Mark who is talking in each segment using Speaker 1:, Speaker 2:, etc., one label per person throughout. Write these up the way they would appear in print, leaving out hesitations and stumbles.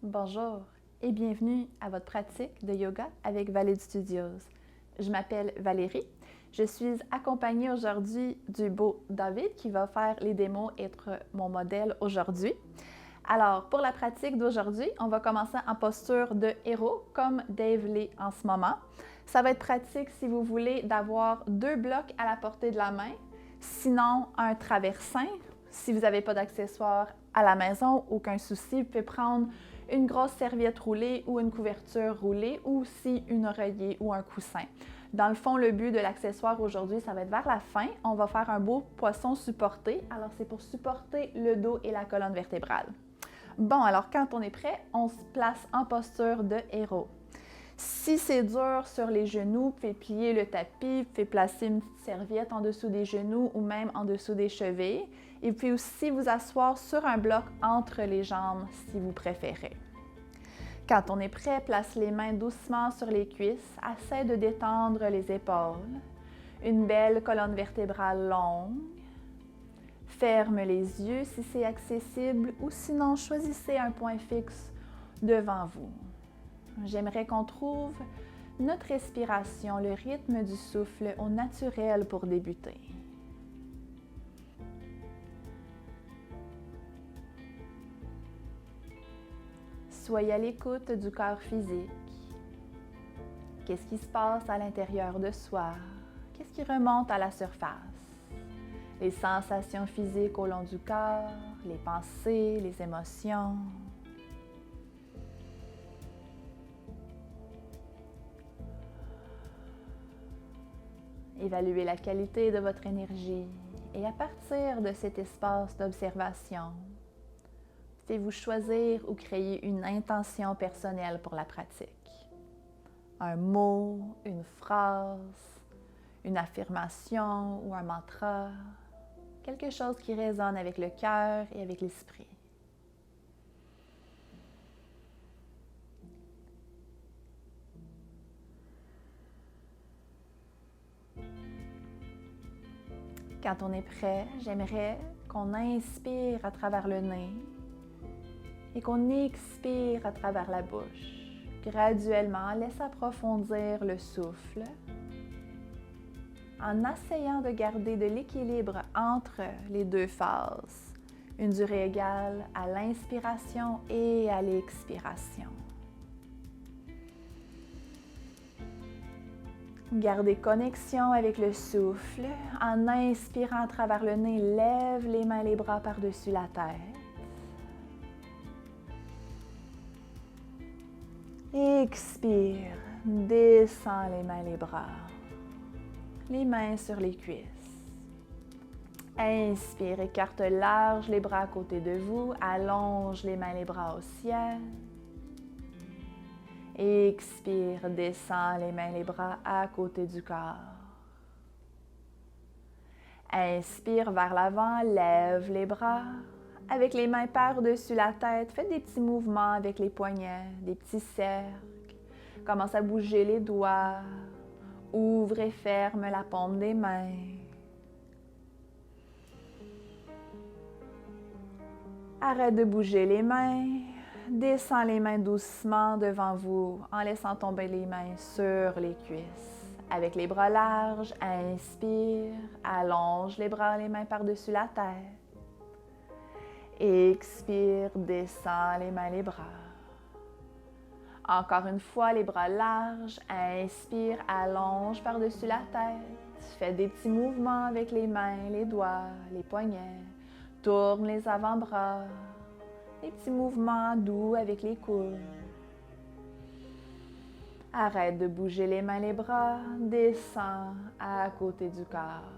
Speaker 1: Bonjour et bienvenue à votre pratique de yoga avec Valid Studios. Je m'appelle Valérie. Je suis accompagnée aujourd'hui du beau David qui va faire les démos et être mon modèle aujourd'hui. Alors, pour la pratique d'aujourd'hui, on va commencer en posture de héros comme Dave l'est en ce moment. Ça va être pratique si vous voulez d'avoir 2 blocs à la portée de la main, sinon un traversin. Si vous n'avez pas d'accessoires à la maison, aucun souci, vous pouvez prendre une grosse serviette roulée ou une couverture roulée ou aussi une oreiller ou un coussin. Dans le fond, le but de l'accessoire aujourd'hui, ça va être vers la fin. On va faire un beau poisson supporté. Alors, c'est pour supporter le dos et la colonne vertébrale. Bon, alors quand on est prêt, on se place en posture de héros. Si c'est dur sur les genoux, vous pouvez plier le tapis, vous pouvez placer une petite serviette en dessous des genoux ou même en dessous des chevilles. Et puis aussi vous asseoir sur un bloc entre les jambes si vous préférez. Quand on est prêt, place les mains doucement sur les cuisses, essaie de détendre les épaules. Une belle colonne vertébrale longue. Ferme les yeux si c'est accessible ou sinon choisissez un point fixe devant vous. J'aimerais qu'on trouve notre respiration, le rythme du souffle au naturel pour débuter. Soyez à l'écoute du corps physique. Qu'est-ce qui se passe à l'intérieur de soi? Qu'est-ce qui remonte à la surface? Les sensations physiques au long du corps, les pensées, les émotions. Évaluez la qualité de votre énergie et à partir de cet espace d'observation, pouvez-vous choisir ou créer une intention personnelle pour la pratique. Un mot, une phrase, une affirmation ou un mantra, quelque chose qui résonne avec le cœur et avec l'esprit. Quand on est prêt, j'aimerais qu'on inspire à travers le nez et qu'on expire à travers la bouche. Graduellement, laisse approfondir le souffle en essayant de garder de l'équilibre entre les deux phases, une durée égale à l'inspiration et à l'expiration. Gardez connexion avec le souffle. En inspirant à travers le nez, lève les mains et les bras par-dessus la tête. Expire, descends les mains et les bras. Les mains sur les cuisses. Inspire, écarte large les bras à côté de vous. Allonge les mains et les bras au ciel. Expire, descends les mains et les bras à côté du corps. Inspire vers l'avant, lève les bras. Avec les mains par-dessus la tête, faites des petits mouvements avec les poignets, des petits cercles. Commence à bouger les doigts. Ouvre et ferme la paume des mains. Arrête de bouger les mains. Descends les mains doucement devant vous en laissant tomber les mains sur les cuisses. Avec les bras larges, inspire, allonge les bras et les mains par-dessus la tête. Expire, descends les mains et les bras. Encore une fois, les bras larges, inspire, allonge par-dessus la tête. Fais des petits mouvements avec les mains, les doigts, les poignets. Tourne les avant-bras. Des petits mouvements doux avec les coudes. Arrête de bouger les mains et les bras. Descends à côté du corps.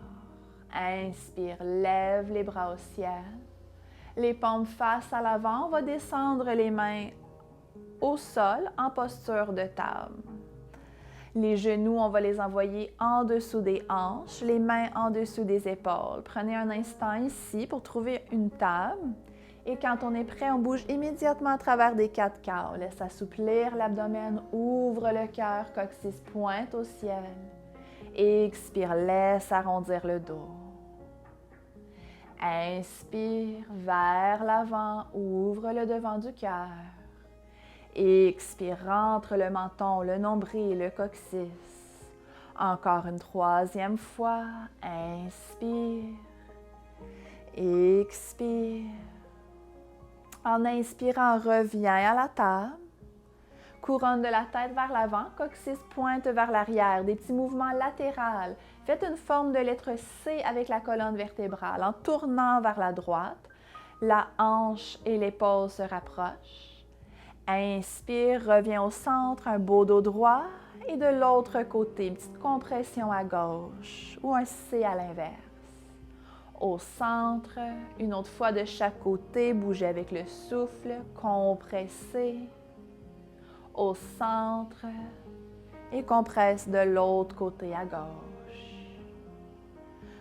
Speaker 1: Inspire, lève les bras au ciel. Les paumes face à l'avant. On va descendre les mains au sol en posture de table. Les genoux, on va les envoyer en dessous des hanches, les mains en dessous des épaules. Prenez un instant ici pour trouver une table. Et quand on est prêt, on bouge immédiatement à travers des 4 quarts. Laisse assouplir l'abdomen, ouvre le cœur, coccyx pointe au ciel. Expire, laisse arrondir le dos. Inspire vers l'avant, ouvre le devant du cœur. Expire, rentre le menton, le nombril, le coccyx. Encore une troisième fois. Inspire. Expire. En inspirant, reviens à la table. Couronne de la tête vers l'avant, coccyx pointe vers l'arrière, des petits mouvements latéraux. Faites une forme de lettre C avec la colonne vertébrale en tournant vers la droite. La hanche et l'épaule se rapprochent. Inspire, reviens au centre, un beau dos droit. Et de l'autre côté, une petite compression à gauche ou un C à l'inverse. Au centre, une autre fois de chaque côté, bougez avec le souffle, compressez. Au centre et compresse de l'autre côté à gauche.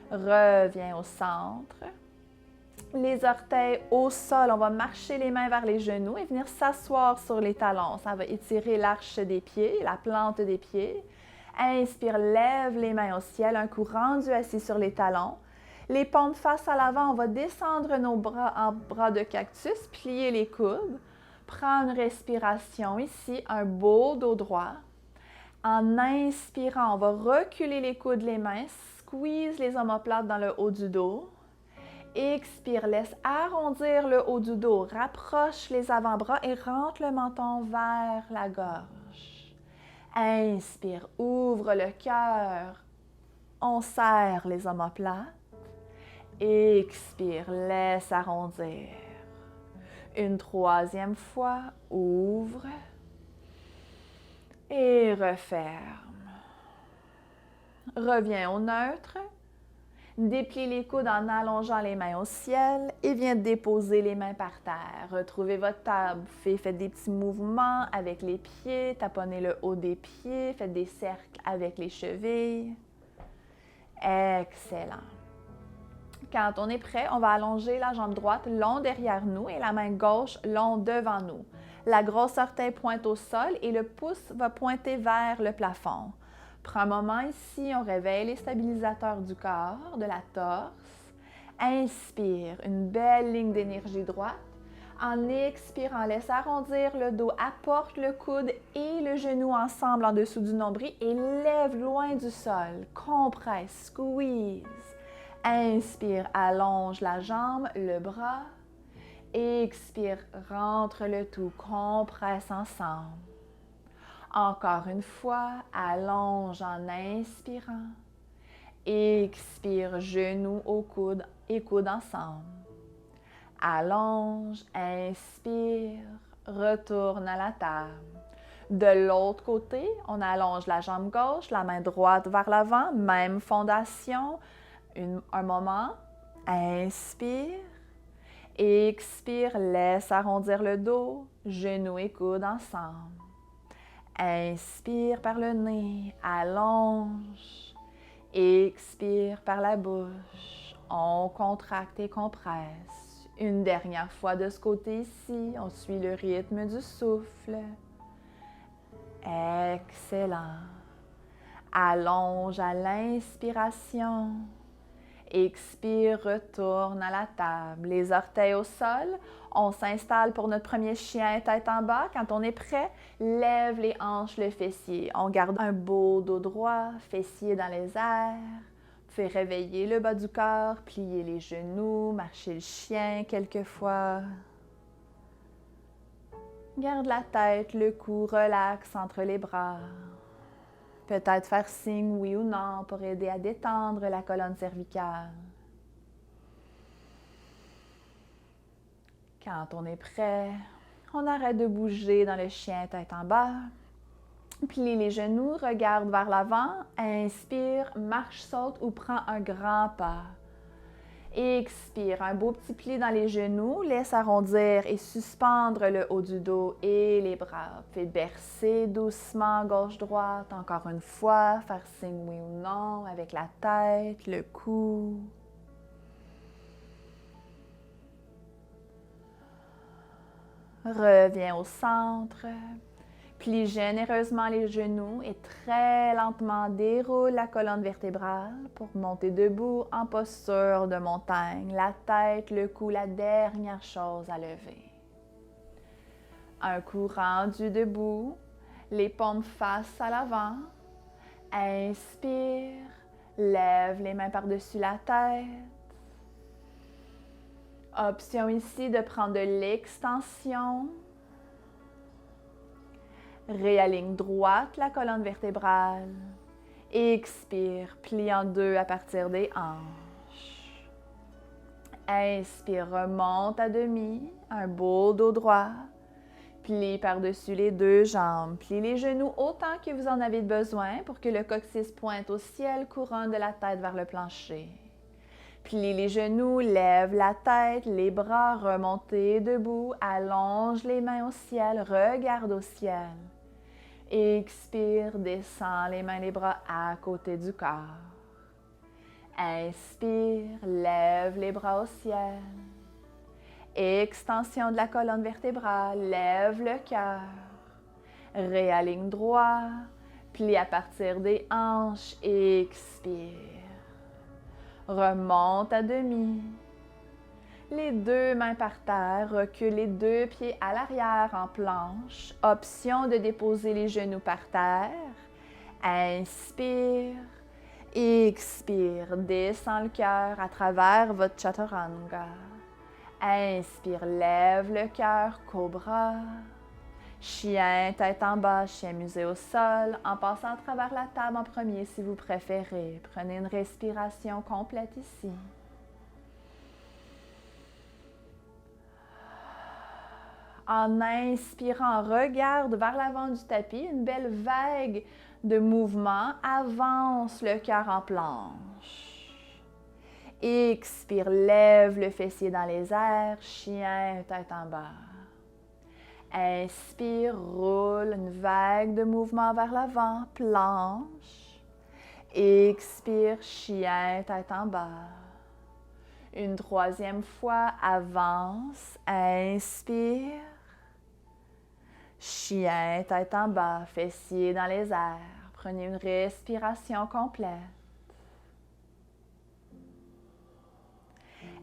Speaker 1: Reviens au centre. Les orteils au sol, on va marcher les mains vers les genoux et venir s'asseoir sur les talons. Ça va étirer l'arche des pieds, la plante des pieds. Inspire, lève les mains au ciel, un coup rendu assis sur les talons. Les paumes face à l'avant, on va descendre nos bras en bras de cactus, plier les coudes. Prends une respiration ici, un beau dos droit. En inspirant, on va reculer les coudes, les mains, squeeze les omoplates dans le haut du dos. Expire, laisse arrondir le haut du dos, rapproche les avant-bras et rentre le menton vers la gorge. Inspire, ouvre le cœur, on serre les omoplates. Expire, laisse arrondir. Une troisième fois, ouvre et referme. Reviens au neutre. Déplie les coudes en allongeant les mains au ciel et viens déposer les mains par terre. Retrouvez votre table. Faites des petits mouvements avec les pieds. Taponnez le haut des pieds. Faites des cercles avec les chevilles. Excellent. Quand on est prêt, on va allonger la jambe droite long derrière nous et la main gauche long devant nous. La grosse orteil pointe au sol et le pouce va pointer vers le plafond. Prends un moment ici, on réveille les stabilisateurs du corps, de la torse. Inspire, une belle ligne d'énergie droite. En expirant, laisse arrondir le dos, apporte le coude et le genou ensemble en dessous du nombril et lève loin du sol. Compresse, squeeze. Inspire, allonge la jambe, le bras. Expire, rentre le tout, compresse ensemble. Encore une fois, allonge en inspirant. Expire, genou au coude et coude ensemble. Allonge, inspire, retourne à la table. De l'autre côté, on allonge la jambe gauche, la main droite vers l'avant, même fondation. Un moment, inspire. Expire, laisse arrondir le dos, genoux et coudes ensemble. Inspire par le nez, allonge. Expire par la bouche. On contracte et compresse. Une dernière fois de ce côté ici, on suit le rythme du souffle. Excellent. Allonge à l'inspiration. Expire, retourne à la table. Les orteils au sol. On s'installe pour notre premier chien tête en bas. Quand on est prêt, lève les hanches, le fessier. On garde un beau dos droit, fessier dans les airs. Vous pouvez réveiller le bas du corps, plier les genoux, marcher le chien quelques fois. Garde la tête, le cou relax entre les bras. Peut-être faire signe oui ou non pour aider à détendre la colonne cervicale. Quand on est prêt, on arrête de bouger dans le chien tête en bas. Plie les genoux, regarde vers l'avant, inspire, marche, saute ou prends un grand pas. Expire, un beau petit pli dans les genoux, laisse arrondir et suspendre le haut du dos et les bras. Faites bercer doucement gauche-droite, encore une fois, faire signe oui ou non avec la tête, le cou. Reviens au centre. Plie généreusement les genoux et très lentement déroule la colonne vertébrale pour monter debout en posture de montagne. La tête, le cou, la dernière chose à lever. Un coup rendu debout, les paumes face à l'avant. Inspire, lève les mains par-dessus la tête. Option ici de prendre de l'extension. Réaligne droite la colonne vertébrale. Expire, plie en deux à partir des hanches. Inspire, remonte à demi, un beau dos droit. Plie par-dessus les deux jambes. Plie les genoux autant que vous en avez besoin pour que le coccyx pointe au ciel, couronne de la tête vers le plancher. Plie les genoux, lève la tête, les bras remontés debout, allonge les mains au ciel, regarde au ciel. Expire, descends les mains, les bras à côté du corps. Inspire, lève les bras au ciel. Extension de la colonne vertébrale, lève le cœur. Réaligne droit, plie à partir des hanches, expire. Remonte à demi. Les deux mains par terre, recule les deux pieds à l'arrière en planche. Option de déposer les genoux par terre. Inspire. Expire. Descend le cœur à travers votre chaturanga. Inspire. Lève le cœur. Cobra. Chien, tête en bas. Chien musée au sol. En passant à travers la table en premier si vous préférez. Prenez une respiration complète ici. En inspirant, regarde vers l'avant du tapis, une belle vague de mouvement. Avance le cœur en planche. Expire, lève le fessier dans les airs, chien, tête en bas. Inspire, roule une vague de mouvement vers l'avant, planche. Expire, chien, tête en bas. Une troisième fois, avance, inspire. Chien, tête en bas, fessiers dans les airs. Prenez une respiration complète.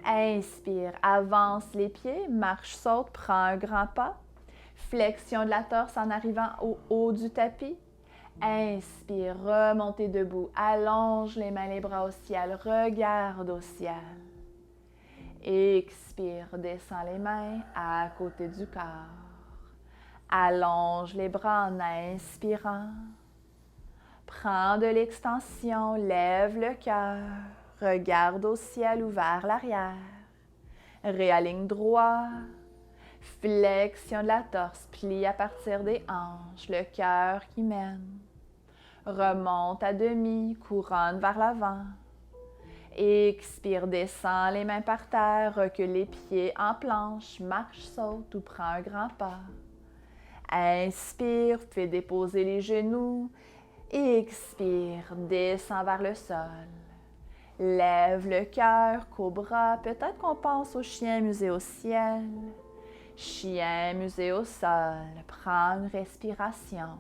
Speaker 1: Inspire, avance les pieds, marche, saute, prends un grand pas. Flexion de la torse en arrivant au haut du tapis. Inspire, remontez debout, allonge les mains, les bras au ciel, regarde au ciel. Expire, descends les mains à côté du corps. Allonge les bras en inspirant. Prends de l'extension, lève le cœur. Regarde au ciel ou vers l'arrière. Réaligne droit. Flexion de la torse, plie à partir des hanches, le cœur qui mène. Remonte à demi, couronne vers l'avant. Expire, descends les mains par terre, recule les pieds en planche, marche, saute ou prends un grand pas. Inspire, fais déposer les genoux. Expire, descends vers le sol. Lève le cœur, cobra. Peut-être qu'on pense au chien musée au ciel. Chien musée au sol. Prends une respiration.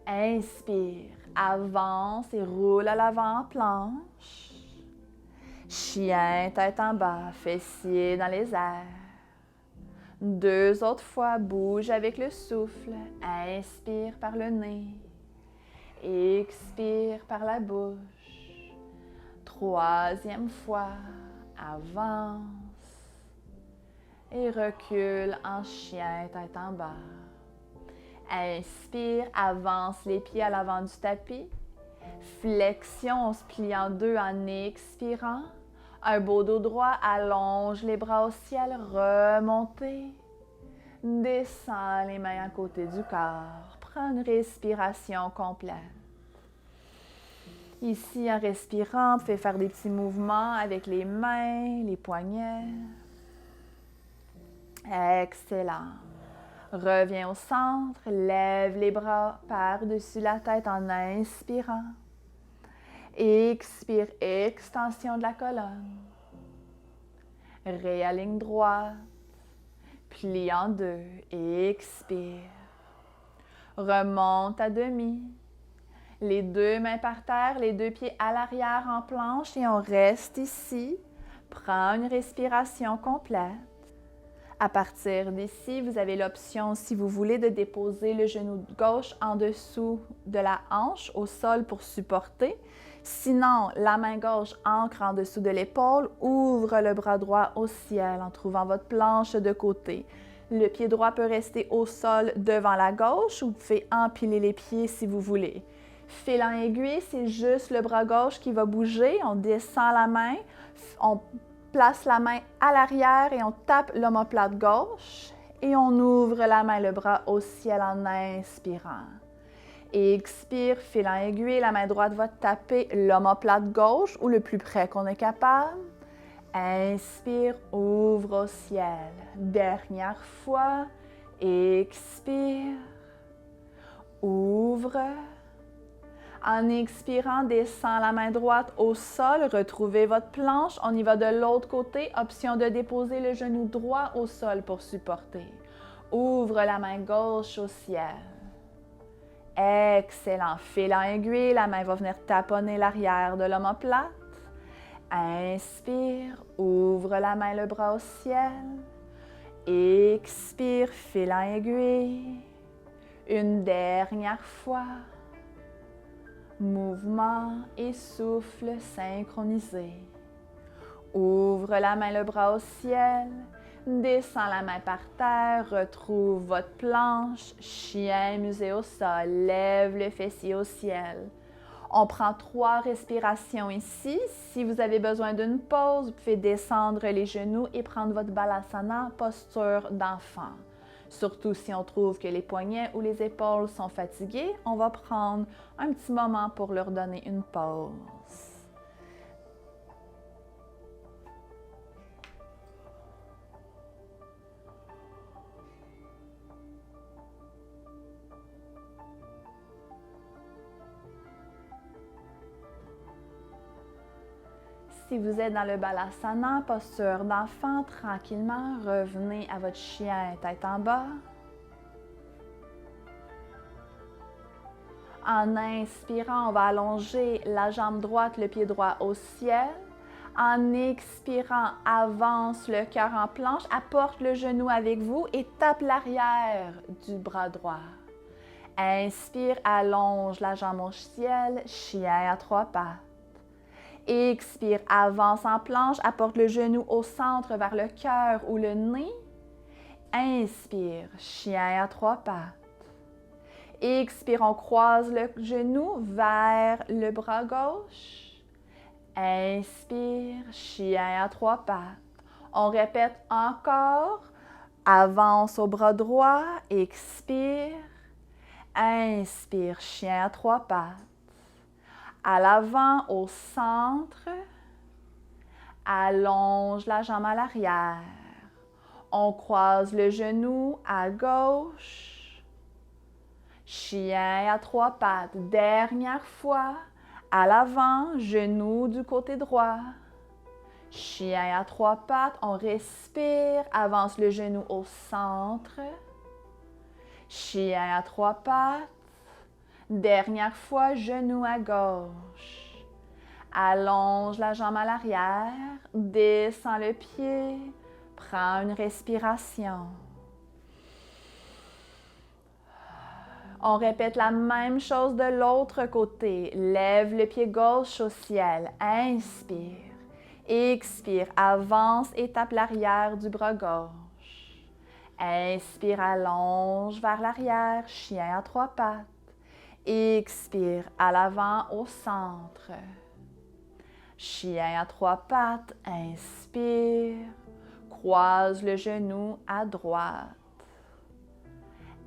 Speaker 1: Inspire, avance et roule à l'avant en planche. Chien, tête en bas, fessiers dans les airs. Deux autres fois, bouge avec le souffle. Inspire par le nez. Expire par la bouche. Troisième fois, avance. Et recule en chien, tête en bas. Inspire, avance les pieds à l'avant du tapis. Flexion, on se plie en deux en expirant. Un beau dos droit, allonge les bras au ciel, remontez. Descends les mains à côté du corps. Prends une respiration complète. Ici, en respirant, fais faire des petits mouvements avec les mains, les poignets. Excellent. Reviens au centre, lève les bras par-dessus la tête en inspirant. Expire, extension de la colonne. Réaligne droite. Plie en deux. Expire. Remonte à demi. Les 2 mains par terre, les 2 pieds à l'arrière en planche et on reste ici. Prends une respiration complète. À partir d'ici, vous avez l'option, si vous voulez, de déposer le genou gauche en dessous de la hanche au sol pour supporter. Sinon, la main gauche ancre en dessous de l'épaule, ouvre le bras droit au ciel en trouvant votre planche de côté. Le pied droit peut rester au sol devant la gauche ou vous pouvez empiler les pieds si vous voulez. Fil en aiguille, c'est juste le bras gauche qui va bouger. On descend la main, on place la main à l'arrière et on tape l'omoplate gauche et on ouvre la main, le bras au ciel en inspirant. Expire, fil en aiguille, la main droite va taper l'omoplate gauche ou le plus près qu'on est capable. Inspire, ouvre au ciel. Dernière fois. Expire, ouvre. En expirant, descend la main droite au sol, retrouvez votre planche. On y va de l'autre côté. Option de déposer le genou droit au sol pour supporter. Ouvre la main gauche au ciel. Excellent. Fil en aiguille, la main va venir taponner l'arrière de l'omoplate. Inspire, ouvre la main, le bras au ciel. Expire, fil en aiguille. Une dernière fois. Mouvement et souffle synchronisé. Ouvre la main, le bras au ciel. Descends la main par terre, retrouve votre planche. Chien musé au sol, lève le fessier au ciel. On prend 3 respirations ici. Si vous avez besoin d'une pause, vous pouvez descendre les genoux et prendre votre balasana, posture d'enfant. Surtout si on trouve que les poignets ou les épaules sont fatigués, on va prendre un petit moment pour leur donner une pause. Si vous êtes dans le balasana, posture d'enfant, tranquillement, revenez à votre chien tête en bas. En inspirant, on va allonger la jambe droite, le pied droit au ciel. En expirant, avance le cœur en planche, apporte le genou avec vous et tape l'arrière du bras droit. Inspire, allonge la jambe au ciel, chien à 3 pattes. Expire, avance en planche, apporte le genou au centre vers le cœur ou le nez. Inspire, chien à 3 pattes. Expire, on croise le genou vers le bras gauche. Inspire, chien à 3 pattes. On répète encore. Avance au bras droit, expire. Inspire, chien à 3 pattes. À l'avant, au centre. Allonge la jambe à l'arrière. On croise le genou à gauche. Chien à 3 pattes. Dernière fois. À l'avant, genou du côté droit. Chien à 3 pattes. On respire. Avance le genou au centre. Chien à 3 pattes. Dernière fois, genou à gauche. Allonge la jambe à l'arrière. Descends le pied. Prends une respiration. On répète la même chose de l'autre côté. Lève le pied gauche au ciel. Inspire. Expire. Avance et tape l'arrière du bras gauche. Inspire, allonge vers l'arrière. Chien à 3 pattes. Expire, à l'avant, au centre. Chien à 3 pattes. Inspire. Croise le genou à droite.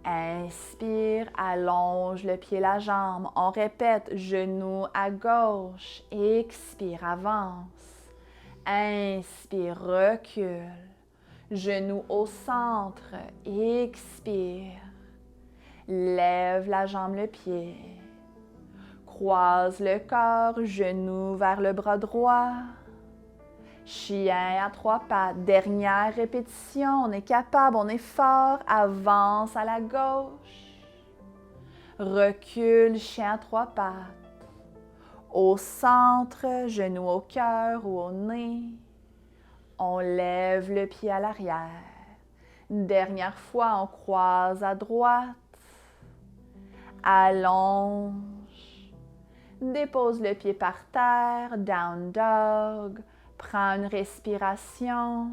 Speaker 1: Inspire, allonge le pied, la jambe. On répète, genou à gauche. Expire, avance. Inspire, recule. Genou au centre. Expire. Lève la jambe, le pied. Croise le corps, genou vers le bras droit. Chien à 3 pattes. Dernière répétition. On est capable, on est fort. Avance à la gauche. Recule, chien à 3 pattes. Au centre, genou au cœur ou au nez. On lève le pied à l'arrière. Dernière fois, on croise à droite. Allonge. Dépose le pied par terre, down dog. Prends une respiration.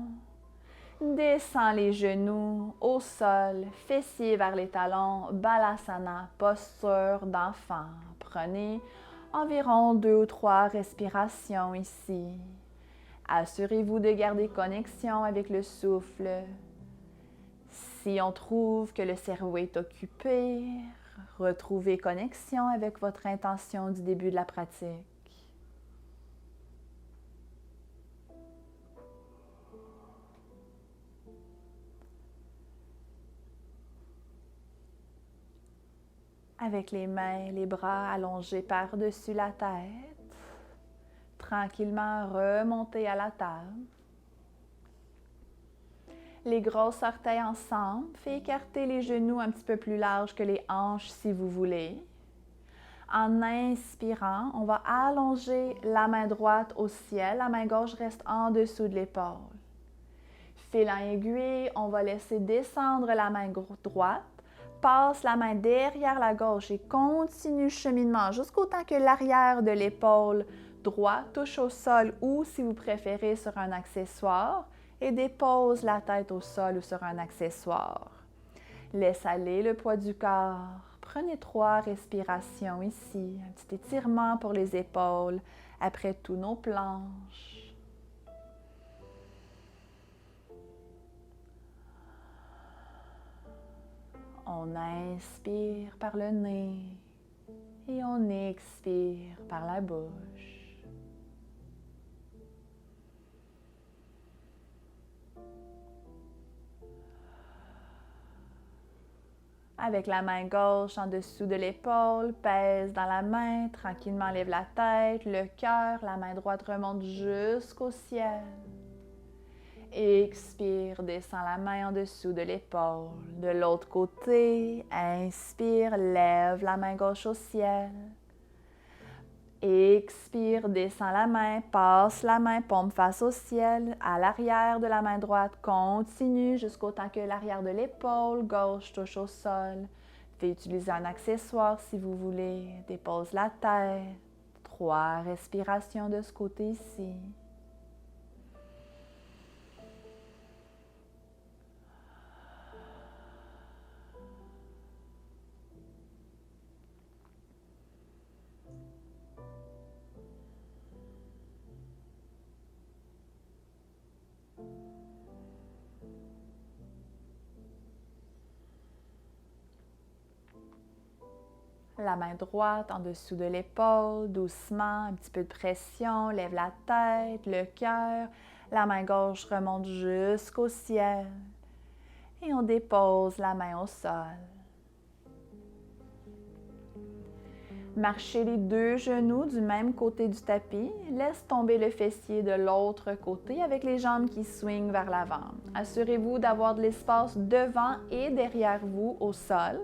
Speaker 1: Descends les genoux au sol, fessiers vers les talons, balasana, posture d'enfant. Prenez environ 2 ou 3 respirations ici. Assurez-vous de garder connexion avec le souffle. Si on trouve que le cerveau est occupé, retrouvez connexion avec votre intention du début de la pratique. Avec les mains, les bras allongés par-dessus la tête, tranquillement remonter à la table. Les gros orteils ensemble, faites écarter les genoux un petit peu plus larges que les hanches si vous voulez. En inspirant, on va allonger la main droite au ciel, la main gauche reste en dessous de l'épaule. Fil en aiguille, on va laisser descendre la main droite, passe la main derrière la gauche et continue le cheminement jusqu'au temps que l'arrière de l'épaule droite touche au sol ou, si vous préférez, sur un accessoire et dépose la tête au sol ou sur un accessoire. Laisse aller le poids du corps. Prenez 3 respirations ici, un petit étirement pour les épaules après tous nos planches. On inspire par le nez et on expire par la bouche. Avec la main gauche en dessous de l'épaule, pèse dans la main, tranquillement lève la tête, le cœur, la main droite remonte jusqu'au ciel. Expire, descends la main en dessous de l'épaule. De l'autre côté, inspire, lève la main gauche au ciel. Expire, descends la main, passe la main, paume face au ciel, à l'arrière de la main droite. Continue jusqu'au temps que l'arrière de l'épaule gauche touche au sol. Faites utiliser un accessoire si vous voulez. Dépose la tête. 3 respirations de ce côté ici. La main droite en dessous de l'épaule, doucement, un petit peu de pression, lève la tête, le cœur. La main gauche remonte jusqu'au ciel. Et on dépose la main au sol. Marchez les 2 genoux du même côté du tapis. Laisse tomber le fessier de l'autre côté avec les jambes qui swingent vers l'avant. Assurez-vous d'avoir de l'espace devant et derrière vous au sol.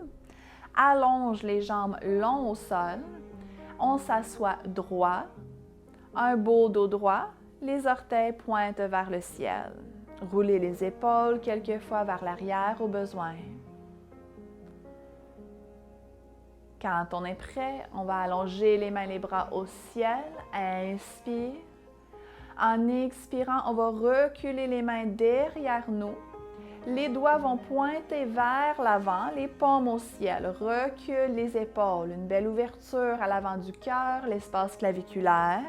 Speaker 1: Allonge les jambes longs au sol. On s'assoit droit. Un beau dos droit. Les orteils pointent vers le ciel. Roulez les épaules quelquefois vers l'arrière au besoin. Quand on est prêt, on va allonger les mains et les bras au ciel. Inspire. En expirant, on va reculer les mains derrière nous. Les doigts vont pointer vers l'avant, les paumes au ciel. Recule les épaules. Une belle ouverture à l'avant du cœur, l'espace claviculaire.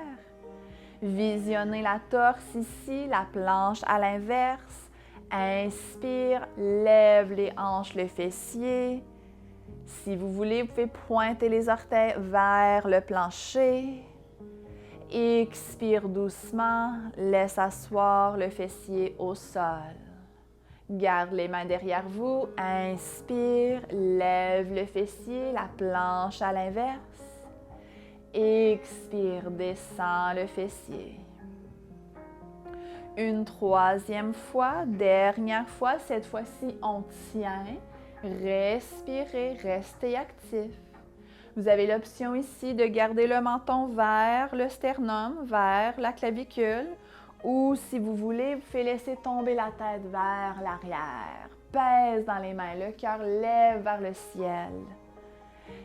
Speaker 1: Visionnez la torse ici, la planche à l'inverse. Inspire, lève les hanches, le fessier. Si vous voulez, vous pouvez pointer les orteils vers le plancher. Expire doucement, laisse asseoir le fessier au sol. Garde les mains derrière vous, inspire, lève le fessier, la planche à l'inverse. Expire, descend le fessier. Une 3e fois, dernière fois, cette fois-ci on tient. Respirez, restez actif. Vous avez l'option ici de garder le menton vers le sternum, vers la clavicule, ou si vous voulez, vous pouvez laisser tomber la tête vers l'arrière. Pèse dans les mains, le cœur lève vers le ciel.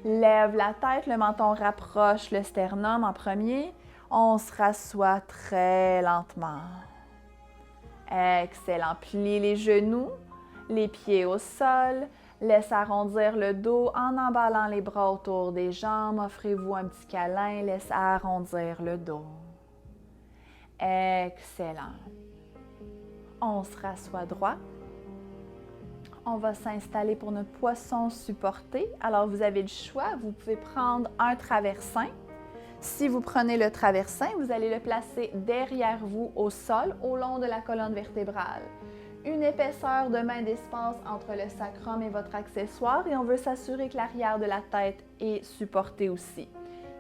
Speaker 1: Lève la tête, le menton rapproche le sternum en premier. On se rassoit très lentement. Excellent. Plie les genoux, les pieds au sol. Laisse arrondir le dos en emballant les bras autour des jambes. Offrez-vous un petit câlin. Laisse arrondir le dos. Excellent. On se rassoit droit. On va s'installer pour notre poisson supporté. Alors, vous avez le choix. Vous pouvez prendre un traversin. Si vous prenez le traversin, vous allez le placer derrière vous au sol, au long de la colonne vertébrale. Une épaisseur de main d'espace entre le sacrum et votre accessoire et on veut s'assurer que l'arrière de la tête est supporté aussi.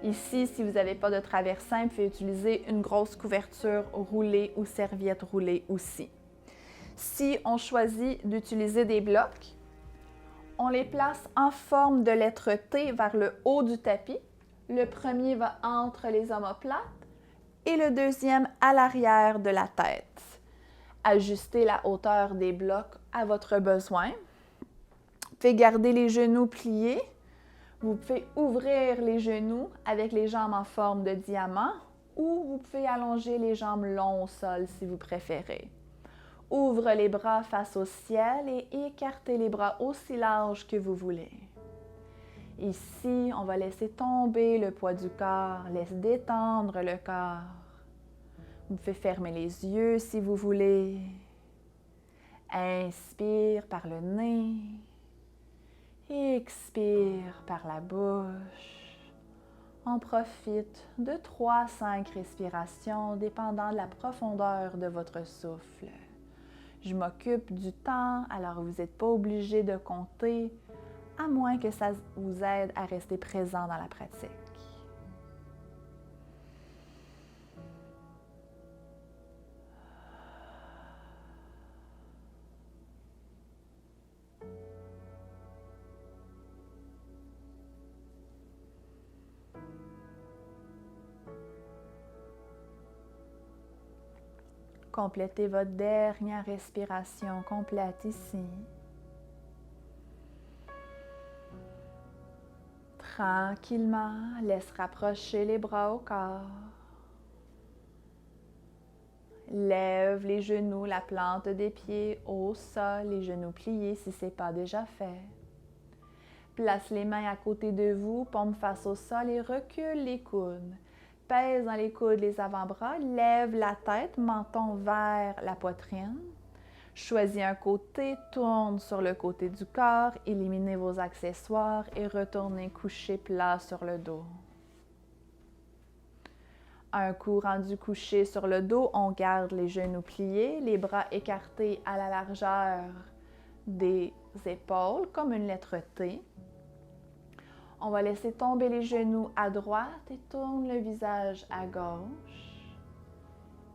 Speaker 1: Ici, si vous n'avez pas de traversin, vous pouvez utiliser une grosse couverture roulée ou serviette roulée aussi. Si on choisit d'utiliser des blocs, on les place en forme de lettre T vers le haut du tapis. Le premier va entre les omoplates et le deuxième à l'arrière de la tête. Ajustez la hauteur des blocs à votre besoin. Vous pouvez garder les genoux pliés. Vous pouvez ouvrir les genoux avec les jambes en forme de diamant ou vous pouvez allonger les jambes longs au sol si vous préférez. Ouvre les bras face au ciel et écartez les bras aussi larges que vous voulez. Ici, on va laisser tomber le poids du corps, laisse détendre le corps. Vous pouvez fermer les yeux si vous voulez. Inspire par le nez. Expire par la bouche. On profite de 3 à 5 respirations dépendant de la profondeur de votre souffle. Je m'occupe du temps, alors vous n'êtes pas obligé de compter, à moins que ça vous aide à rester présent dans la pratique. Complétez votre dernière respiration complète ici. Tranquillement, laisse rapprocher les bras au corps. Lève les genoux, la plante des pieds au sol, les genoux pliés si ce n'est pas déjà fait. Place les mains à côté de vous, paume face au sol et recule les coudes. Pèse dans les coudes les avant-bras, lève la tête, menton vers la poitrine. Choisis un côté, tourne sur le côté du corps, éliminez vos accessoires et retournez coucher plat sur le dos. Un coup rendu couché sur le dos, on garde les genoux pliés, les bras écartés à la largeur des épaules, comme une lettre T. On va laisser tomber les genoux à droite et tourne le visage à gauche.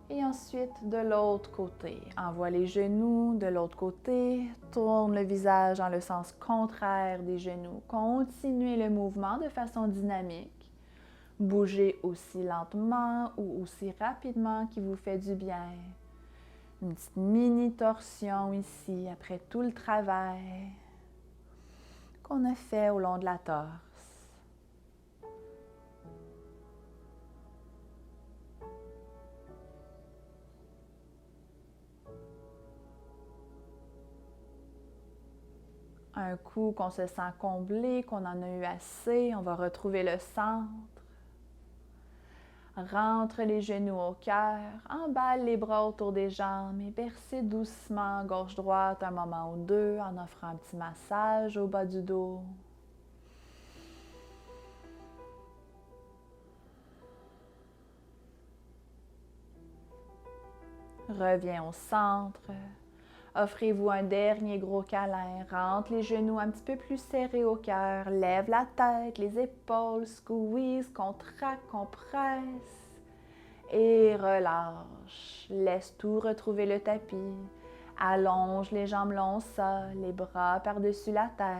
Speaker 1: Et ensuite, de l'autre côté, envoie les genoux de l'autre côté, tourne le visage dans le sens contraire des genoux. Continuez le mouvement de façon dynamique. Bougez aussi lentement ou aussi rapidement qui vous fait du bien. Une petite mini-torsion ici après tout le travail qu'on a fait au long de la torse. Un coup qu'on se sent comblé, qu'on en a eu assez, on va retrouver le centre. Rentre les genoux au cœur, emballe les bras autour des jambes et bercez doucement gauche-droite un moment ou deux en offrant un petit massage au bas du dos. Reviens au centre. Offrez-vous un dernier gros câlin. Rentre les genoux un petit peu plus serrés au cœur. Lève la tête, les épaules, squeeze, contracte, compresse. Et relâche. Laisse tout retrouver le tapis. Allonge les jambes longs au sol, les bras par-dessus la tête.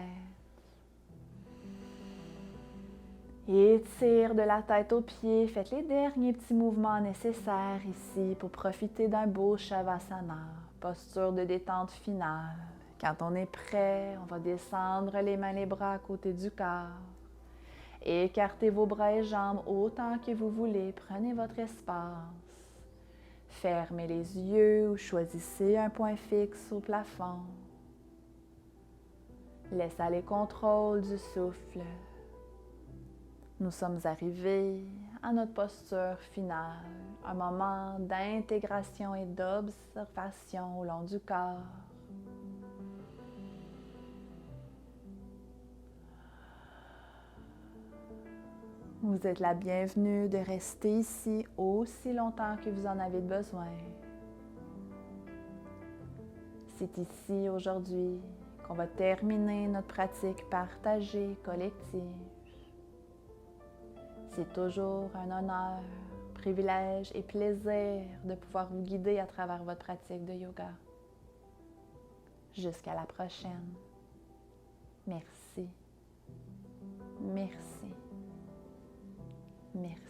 Speaker 1: Étire de la tête aux pieds. Faites les derniers petits mouvements nécessaires ici pour profiter d'un beau Shavasana, posture de détente finale. Quand on est prêt, on va descendre les mains et les bras à côté du corps. Écartez vos bras et jambes autant que vous voulez. Prenez votre espace. Fermez les yeux ou choisissez un point fixe au plafond. Laissez aller contrôle du souffle. Nous sommes arrivés à notre posture finale, un moment d'intégration et d'observation au long du corps. Vous êtes la bienvenue de rester ici aussi longtemps que vous en avez besoin. C'est ici aujourd'hui qu'on va terminer notre pratique partagée collective. C'est toujours un honneur, privilège et plaisir de pouvoir vous guider à travers votre pratique de yoga. Jusqu'à la prochaine. Merci. Merci. Merci.